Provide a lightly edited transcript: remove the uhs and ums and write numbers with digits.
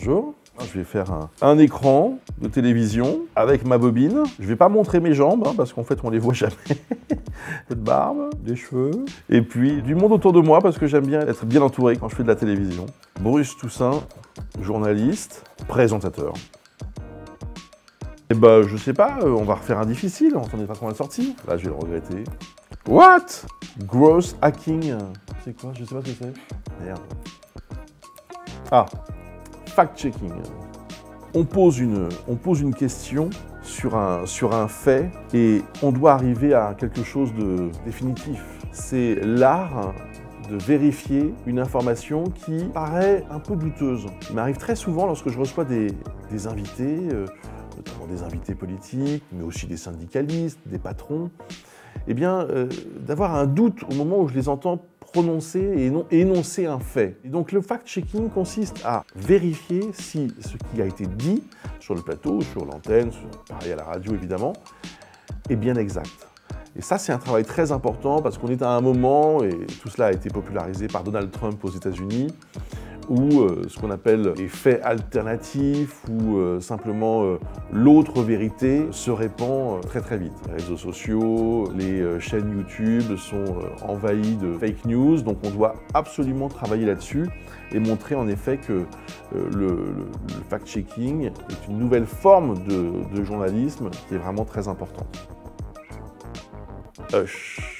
Bonjour. Je vais faire un écran de télévision avec ma bobine. Je vais pas montrer mes jambes parce qu'en fait on les voit jamais. Peu de barbe, des cheveux et puis du monde autour de moi parce que j'aime bien être bien entouré quand je fais de la télévision. Bruce Toussaint, journaliste, présentateur. Et bah je sais pas, on va refaire un difficile, on s'en est pas qu'on est sorti. Là je vais le regretter. What? Growth hacking. C'est quoi? Je sais pas ce que c'est. Merde. Ah. Fact-checking. On pose une question sur un fait et on doit arriver à quelque chose de définitif. C'est l'art de vérifier une information qui paraît un peu douteuse. Il m'arrive très souvent lorsque je reçois des invités, notamment des invités politiques, mais aussi des syndicalistes, des patrons, eh bien, d'avoir un doute au moment où je les entends prononcer et énoncer un fait. Et donc le fact-checking consiste à vérifier si ce qui a été dit sur le plateau, sur l'antenne, pareil à la radio évidemment, est bien exact. Et ça c'est un travail très important parce qu'on est à un moment, et tout cela a été popularisé par Donald Trump aux États-Unis, où ce qu'on appelle les faits alternatifs ou simplement l'autre vérité se répand très très vite. Les réseaux sociaux, les chaînes YouTube sont envahies de fake news, donc on doit absolument travailler là-dessus et montrer en effet que le fact-checking est une nouvelle forme de journalisme qui est vraiment très importante. Hush.